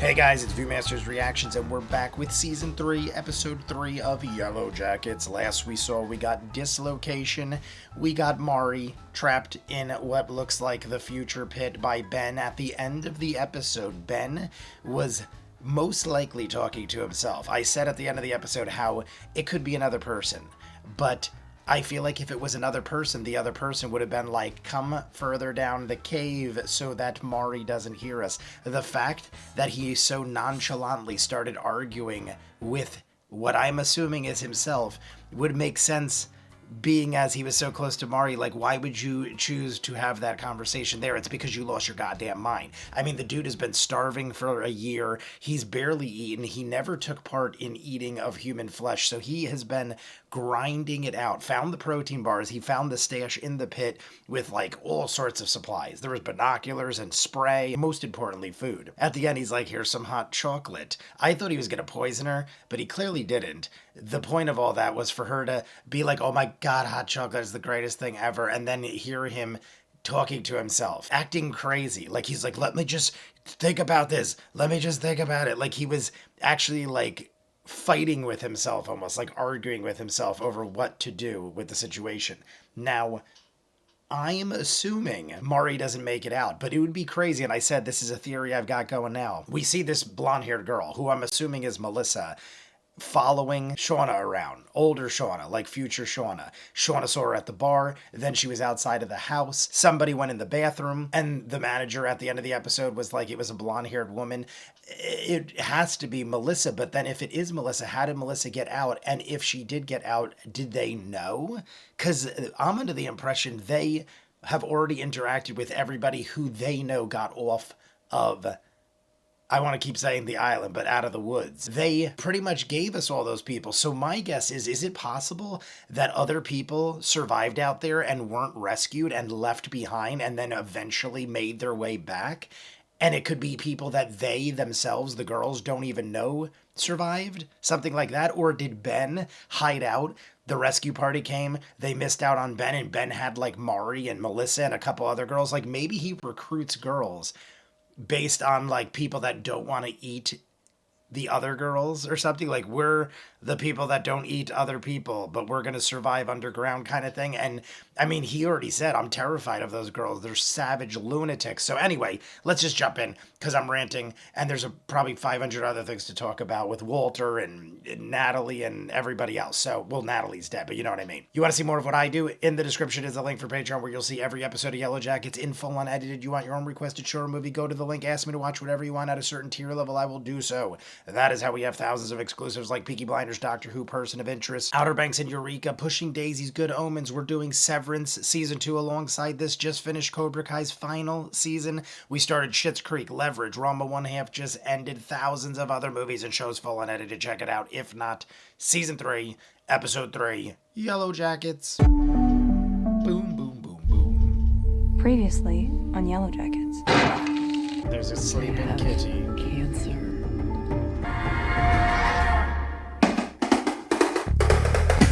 Hey guys, it's Viewmasters Reactions, and we're back with Season 3, Episode 3 of Yellowjackets. Last we saw, we got dislocation. We got Mari trapped in what looks like the future pit by Ben. At the end of the episode, Ben was most likely talking to himself. I said at the end of the episode how it could be another person, but I feel like if it was another person, the other person would have been like, come further down the cave so that Mari doesn't hear us. The fact that he so nonchalantly started arguing with what I'm assuming is himself would make sense, being as he was so close to Mari. Like, why would you choose to have that conversation there? It's because you lost your goddamn mind. I mean, the dude has been starving for a year. He's barely eaten. He never took part in eating of human flesh. So he has been grinding it out. Found the protein bars. He found the stash in the pit with like all sorts of supplies. There was binoculars and spray. Most importantly, food. At the end, he's like, here's some hot chocolate. I thought he was going to poison her, but he clearly didn't. The point of all that was for her to be like, oh my God, hot chocolate is the greatest thing ever. And then hear him talking to himself, acting crazy. Like he's like, let me just think about this. Let me just think about it. Like he was actually like fighting with himself, almost like arguing with himself over what to do with the situation. Now, I'm assuming Mari doesn't make it out, but it would be crazy. And I said, this is a theory I've got going now. We see this blonde-haired girl, who I'm assuming is Melissa, following Shauna around. Older Shauna, like future Shauna. Shauna saw her at the bar, then she was outside of the house. Somebody went in the bathroom, and the manager at the end of the episode was like, it was a blonde-haired woman. It has to be Melissa, but then if it is Melissa, how did Melissa get out? And if she did get out, did they know? Because I'm under the impression they have already interacted with everybody who they know got off of, I want to keep saying the island, but out of the woods. They pretty much gave us all those people. So my guess is it possible that other people survived out there and weren't rescued and left behind and then eventually made their way back? And it could be people that they themselves, the girls, don't even know survived? Something like that? Or did Ben hide out? The rescue party came, they missed out on Ben, and Ben had like Mari and Melissa and a couple other girls. Like maybe he recruits girls based on like people that don't want to eat the other girls or something. Like, we're the people that don't eat other people, but we're going to survive underground kind of thing. And I mean, he already said, I'm terrified of those girls. They're savage lunatics. So anyway, let's just jump in because I'm ranting and there's probably 500 other things to talk about with Walter and Natalie and everybody else. So, well, Natalie's dead, but you know what I mean. You want to see more of what I do? In the description is a link for Patreon where you'll see every episode of Yellowjackets in full unedited. You want your own requested short movie? Go to the link. Ask me to watch whatever you want at a certain tier level. I will do so. That is how we have thousands of exclusives like Peaky Blinders, Doctor Who, Person of Interest, Outer Banks and Eureka, Pushing Daisies, Good Omens. We're doing Severance Season 2 alongside this. Just finished Cobra Kai's final season. We started Schitt's Creek, Leverage, Roma 1/2 just ended. Thousands of other movies and shows full unedited. Check it out. If not, Season 3, Episode 3, Yellowjackets. Boom, boom, boom, boom. Previously on Yellowjackets. There's a sleeping kitty. Cancer.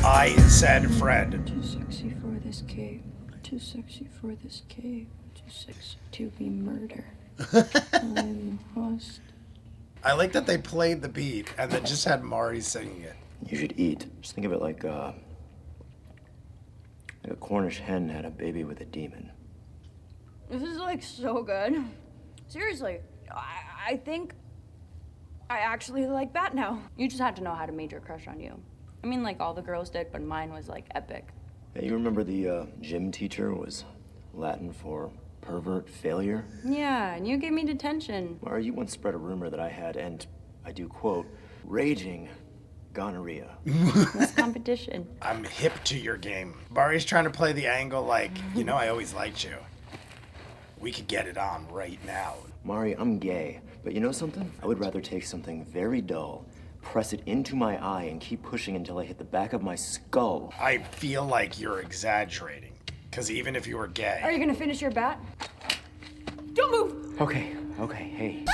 I said Fred. Too sexy for this cave. Too sexy for this cave. Too sexy to be murder. I'm lost. I like that they played the beat and then just had Mari singing it. You should eat. Just think of it like a Cornish hen had a baby with a demon. This is like so good. Seriously, I think I actually like that now. You just had to know how to major crush on you. I mean, like all the girls did, but mine was like epic. Hey, you remember the gym teacher was Latin for pervert failure? Yeah, and you gave me detention. Or you once spread a rumor that I had, and I do quote, raging gonorrhea. This competition. I'm hip to your game. Mari's trying to play the angle like, you know, I always liked you. We could get it on right now. Mari, I'm gay, but you know something? I would rather take something very dull, press it into my eye, and keep pushing until I hit the back of my skull. I feel like you're exaggerating. Because even if you were gay... Are you gonna finish your bat? Don't move! Okay, hey.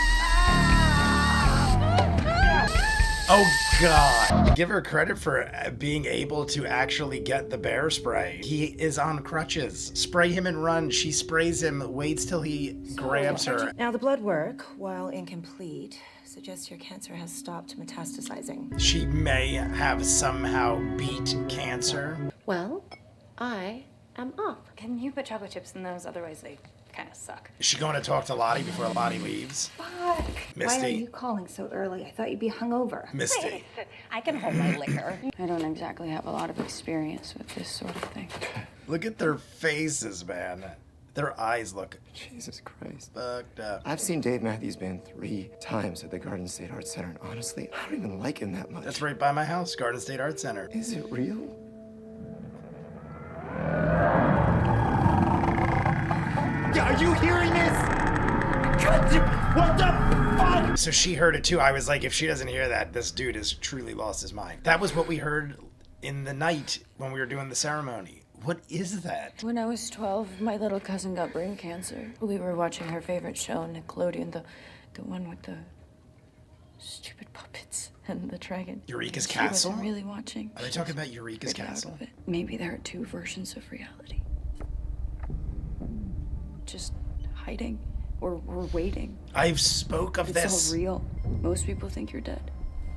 Oh, God. Give her credit for being able to actually get the bear spray. He is on crutches. Spray him and run. She sprays him, waits till he grabs her. Now, the blood work, while incomplete, suggests your cancer has stopped metastasizing. She may have somehow beat cancer. Well, I am off. Can you put chocolate chips in those? Otherwise, they kind of suck. Is she going to talk to Lottie before Lottie leaves? Fuck. Misty. Why are you calling so early? I thought you'd be hungover. Misty. I can hold my liquor. I don't exactly have a lot of experience with this sort of thing. Look at their faces, man. Their eyes look Jesus Christ. fucked up. I've seen Dave Matthews Band 3 times at the Garden State Arts Center, and honestly, I don't even like him that much. That's right by my house, Garden State Arts Center. Is it real? Are you hearing this? What the fuck? So she heard it too. I was like, if she doesn't hear that, this dude has truly lost his mind. That was what we heard in the night when we were doing the ceremony. What is that? When I was 12, my little cousin got brain cancer. We were watching her favorite show, Nickelodeon, the one with the stupid puppets and the dragon. Eureka's She Castle? wasn't really watching. Are they talking about Eureka's Get out Castle? of it. Maybe there are two versions of reality. Just hiding or waiting. I've spoke of It's this. all real. Most people think you're dead.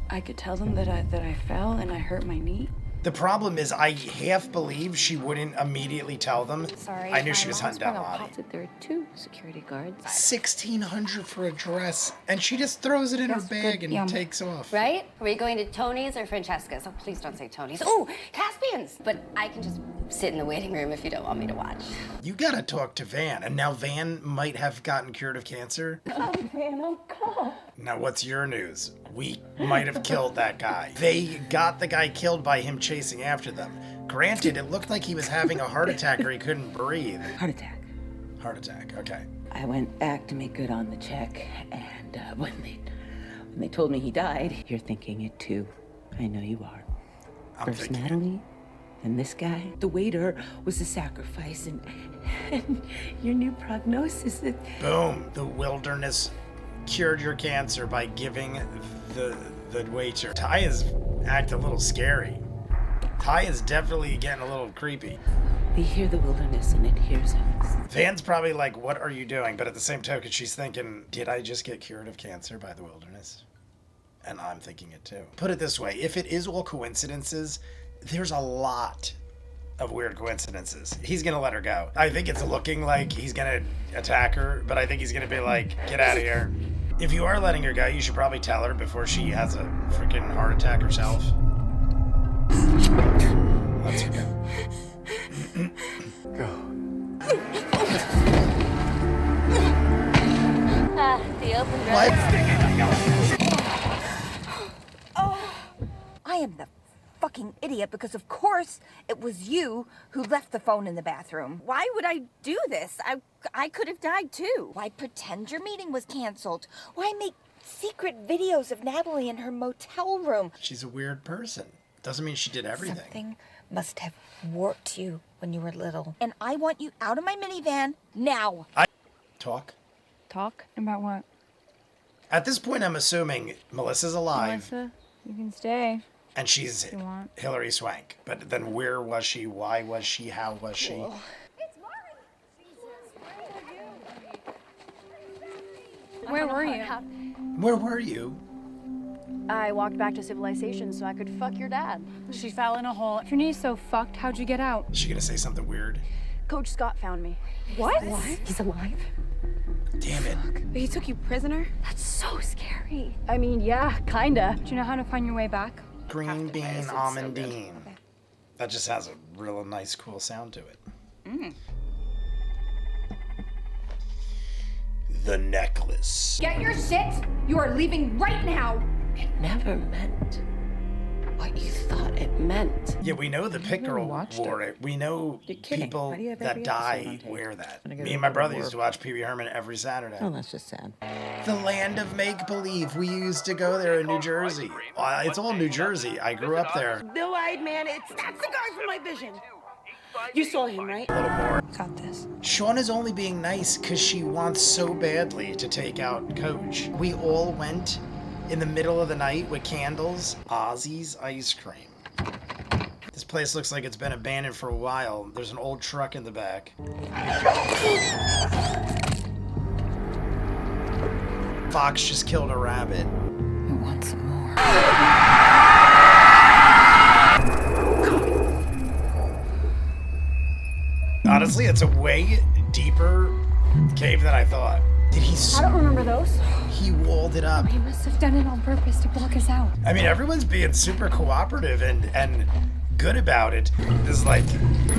I could tell them that I fell and I hurt my knee. The problem is I half believe she wouldn't immediately tell them. Sorry, I knew she my was mom's hunting down been Lottie. assaulted. There are 2 security guards. $1,600 for a dress, and she just throws it in her That's bag good, and yum. takes off. Right? Are we going to Tony's or Francesca's? Oh, please don't say Tony's. Oh, Caspian's! But I can just sit in the waiting room if you don't want me to watch. You gotta talk to Van, and now Van might have gotten cured of cancer. Now, what's your news? We might have killed that guy. They got the guy killed by him chasing after them. Granted, it looked like he was having a heart attack or he couldn't breathe. Heart attack. Heart attack, okay. I went back to make good on the check, and when they told me he died, you're thinking it too. I know you are. I'm First thinking it. Natalie, and this guy. The waiter was a sacrifice, and your new prognosis. Boom. The wilderness cured your cancer by giving the waiter. Ty is acting a little scary. Ty is definitely getting a little creepy. We hear the wilderness, and it hears us. Van's probably like, what are you doing? But at the same token, she's thinking, did I just get cured of cancer by the wilderness? And I'm thinking it too. Put it this way, if it is all coincidences, there's a lot of weird coincidences. He's gonna let her go. I think it's looking like he's gonna attack her, but I think he's gonna be like, get out of here. If you are letting her go, you should probably tell her before she has a freaking heart attack herself. Let's go. The open What? I am the fucking idiot because of course it was you who left the phone in the bathroom. Why would I do this? I could have died too. Why pretend your meeting was canceled? Why make secret videos of Natalie in her motel room? She's a weird person. Doesn't mean she did everything. Something must have warped you when you were little. And I want you out of my minivan now. Talk. Talk? About what? At this point, I'm assuming Melissa's alive Melissa, you can stay. and she's you want. Hillary Swank. But then where was she? Why was she? How was she? Where were you? Where were you? I walked back to civilization so I could fuck your dad. She fell in a hole. If your knee's so fucked, how'd you get out? Is she gonna say something weird? Coach Scott found me. What? He's alive. Damn it. He took you prisoner? That's so scary. I mean, yeah, kinda. Do you know how to find your way back? Green bean almondine. That just has a real nice, cool sound to it. The necklace. Get your shit! You are leaving right now! It never meant what you thought it meant. Yeah, we know the pit girl wore it. We know You're kidding. people Why do you have that every episode die on tape? wear that. Wanna go Me to and my the brother war? used to watch Pee Wee Herman every Saturday. Oh, that's just sad. The land of make-believe. We used to go there in New Jersey. It's all New Jersey. I grew up there. Blue-eyed man, that's the guy from my vision. You saw him, right? A little more. Got this. Shauna's only being nice because she wants so badly to take out Coach. We all went in the middle of the night with candles. Ozzy's Ice Cream. This place looks like it's been abandoned for a while. There's an old truck in the back. Fox just killed a rabbit. want some more. Honestly, it's a way deeper cave than I thought. Did he? I don't remember those. He walled it up. He must have done it on purpose to block us out. I mean, everyone's being super cooperative and good about it. This is like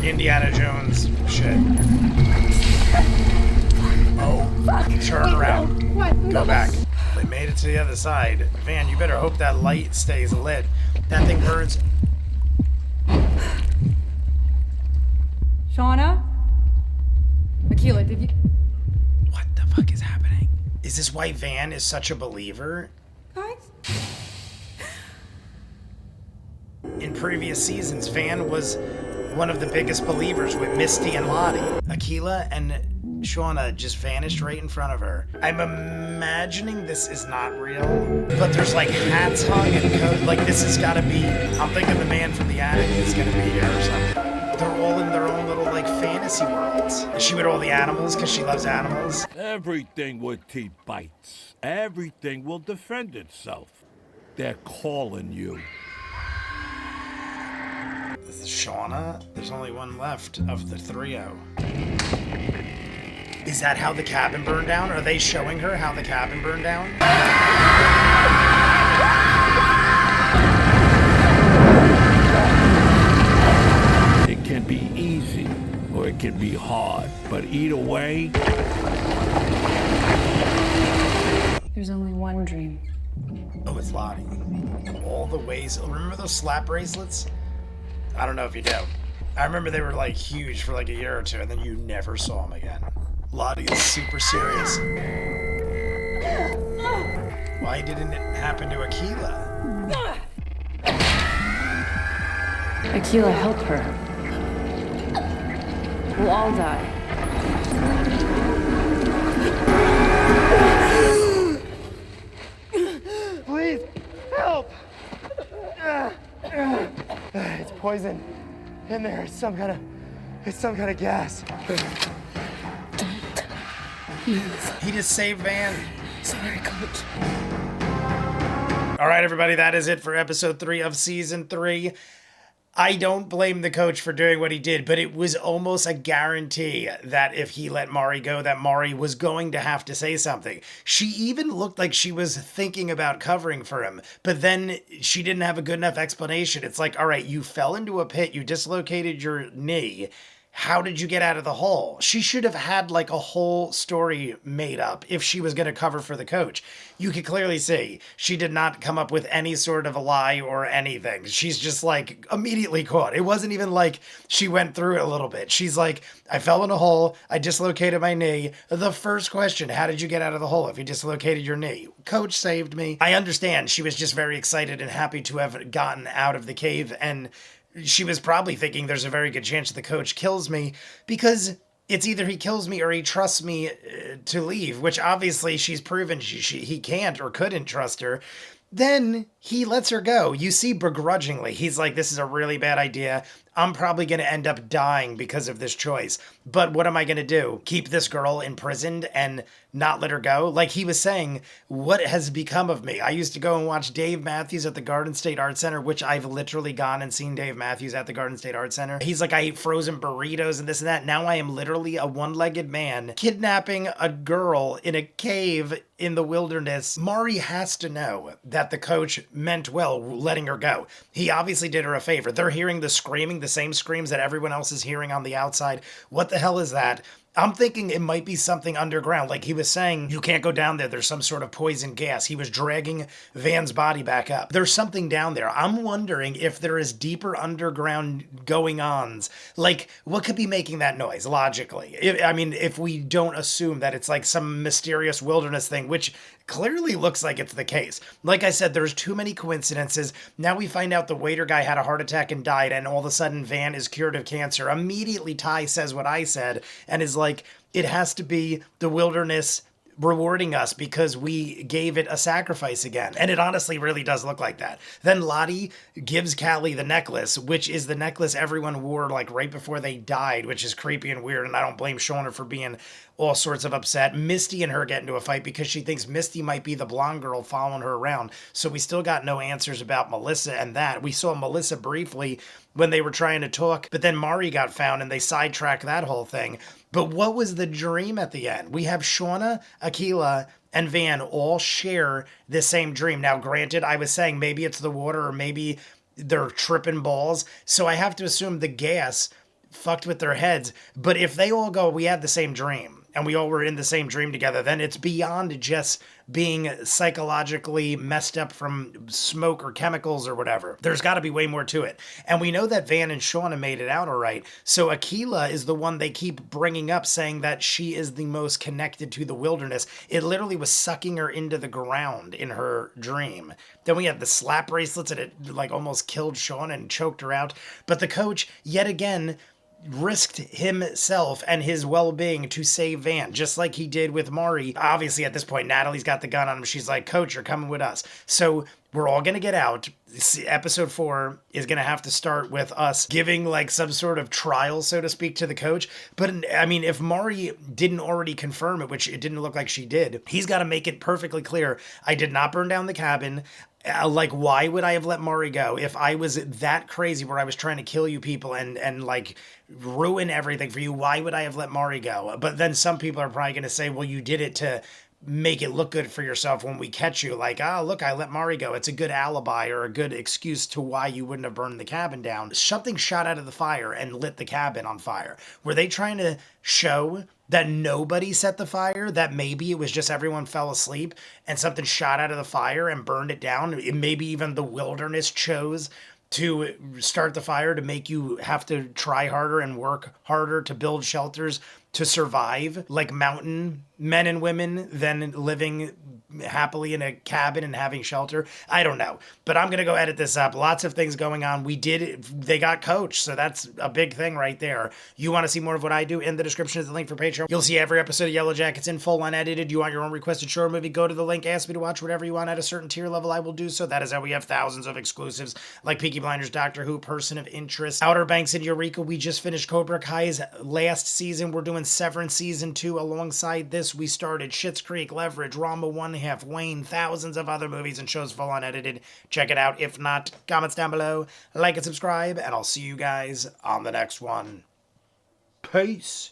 Indiana Jones shit. Oh, turn around. Go back. They made it to the other side. Van, you better hope that light stays lit. That thing burns. Shauna? Akila, did you... What the fuck is happening? Is this why Van is such a believer? Guys? In previous seasons, Van was one of the biggest believers with Misty and Lottie. Akila and Shauna just vanished right in front of her. I'm imagining this is not real, but there's like hats hung and code. Like this has gotta be, I'm thinking the man from the attic is gonna be here or something. They're all in their own little like fantasy worlds. Is she with all the animals because she loves animals? Everything with teeth bites. Everything will defend itself. They're calling you. This is Shauna. There's only one left of the trio. Is that how the cabin burned down? Are they showing her how the cabin burned down? It can be easy or it can be hard, but either way... There's only one dream. Oh, it's Lottie. All the ways. Remember those slap bracelets? I don't know if you do. I remember they were like huge for like a year or two, and then you never saw them again. Lottie is super serious. Why didn't it happen to Akila? Akila, help her. We'll all die. Please, help! It's poison. In there, it's some kind of gas. He just saved Van. Sorry, Coach. All right, everybody, that is it for episode 3 of season 3. I don't blame the coach for doing what he did, but it was almost a guarantee that if he let Mari go, that Mari was going to have to say something. She even looked like she was thinking about covering for him, but then she didn't have a good enough explanation. It's like, all right, you fell into a pit, you dislocated your knee. How did you get out of the hole? She should have had like a whole story made up if she was going to cover for the coach. You could clearly see she did not come up with any sort of a lie or anything. She's just like immediately caught. It wasn't even like she went through it a little bit. She's like, I fell in a hole. I dislocated my knee. The first question, how did you get out of the hole if you dislocated your knee? Coach saved me. I understand she was just very excited and happy to have gotten out of the cave, and she was probably thinking there's a very good chance the coach kills me because it's either he kills me or he trusts me to leave, which obviously she's proven he can't or couldn't trust her. Then he lets her go. You see, begrudgingly, he's like, this is a really bad idea. I'm probably going to end up dying because of this choice. But what am I going to do? Keep this girl imprisoned and not let her go? Like he was saying, what has become of me? I used to go and watch Dave Matthews at the Garden State Art Center, which I've literally gone and seen Dave Matthews at the Garden State Art Center. He's like, I ate frozen burritos and this and that. Now I am literally a one-legged man kidnapping a girl in a cave in the wilderness. Mari has to know that the coach meant well letting her go. He obviously did her a favor. They're hearing the screaming, the same screams that everyone else is hearing on the outside. What the hell is that? I'm thinking it might be something underground. Like he was saying, you can't go down there. There's some sort of poison gas. He was dragging Van's body back up. There's something down there. I'm wondering if there is deeper underground going-ons. Like, what could be making that noise, logically? If we don't assume that it's like some mysterious wilderness thing, which clearly looks like it's the case. Like I said, there's too many coincidences. Now we find out the waiter guy had a heart attack and died, and all of a sudden Van is cured of cancer. Immediately Ty says what I said and is like, it has to be the wilderness rewarding us because we gave it a sacrifice again. And it honestly really does look like that. Then Lottie gives Callie the necklace, which is the necklace everyone wore like right before they died, which is creepy and weird. And I don't blame Shauna for being all sorts of upset. Misty and her get into a fight because she thinks Misty might be the blonde girl following her around. So we still got no answers about Melissa and that. We saw Melissa briefly when they were trying to talk, but then Mari got found and they sidetracked that whole thing. But what was the dream at the end? We have Shauna, Akilah, and Van all share the same dream. Now, granted, I was saying maybe it's the water or maybe they're tripping balls. So I have to assume the gas fucked with their heads. But if they all go, we had the same dream and we all were in the same dream together, then it's beyond just being psychologically messed up from smoke or chemicals or whatever. There's got to be way more to it. And we know that Van and Shauna made it out all right. So Akilah is the one they keep bringing up, saying that she is the most connected to the wilderness. It literally was sucking her into the ground in her dream. Then we had the slap bracelets and it like almost killed Shauna and choked her out. But the coach, yet again, risked himself and his well-being to save Van, just like he did with Mari. Obviously, at this point, Natalie's got the gun on him. She's like, Coach, you're coming with us. So we're all going to get out. Episode 4 is going to have to start with us giving like some sort of trial, so to speak, to the coach. But I mean, if Mari didn't already confirm it, which it didn't look like she did, he's got to make it perfectly clear. I did not burn down the cabin. Like, why would I have let Mari go if I was that crazy where I was trying to kill you people and like ruin everything for you? Why would I have let Mari go? But then some people are probably going to say, well, you did it to make it look good for yourself when we catch you. Like, oh, look, I let Mari go. It's a good alibi or a good excuse to why you wouldn't have burned the cabin down. Something shot out of the fire and lit the cabin on fire. Were they trying to show that nobody set the fire, that maybe it was just everyone fell asleep and something shot out of the fire and burned it down? Maybe even the wilderness chose to start the fire to make you have to try harder and work harder to build shelters to survive, like mountain men and women, than living happily in a cabin and having shelter. I don't know, but I'm gonna go edit this up. Lots of things going on. They got coached, so that's a big thing right there. You want to see more of what I do? In the description is the link for Patreon. You'll see every episode of Yellowjackets in full, unedited. You want your own requested short movie? Go to the link. Ask me to watch whatever you want at a certain tier level. I will do so. That is how we have thousands of exclusives like Peaky Blinders, Doctor Who, Person of Interest, Outer Banks, and Eureka. We just finished Cobra Kai's last season. We're doing Severance season 2 alongside this. We started Schitt's Creek, Leverage, Rama One Half, Wayne, thousands of other movies and shows full unedited. Check it out. If not, comments down below, like and subscribe, and I'll see you guys on the next one. Peace.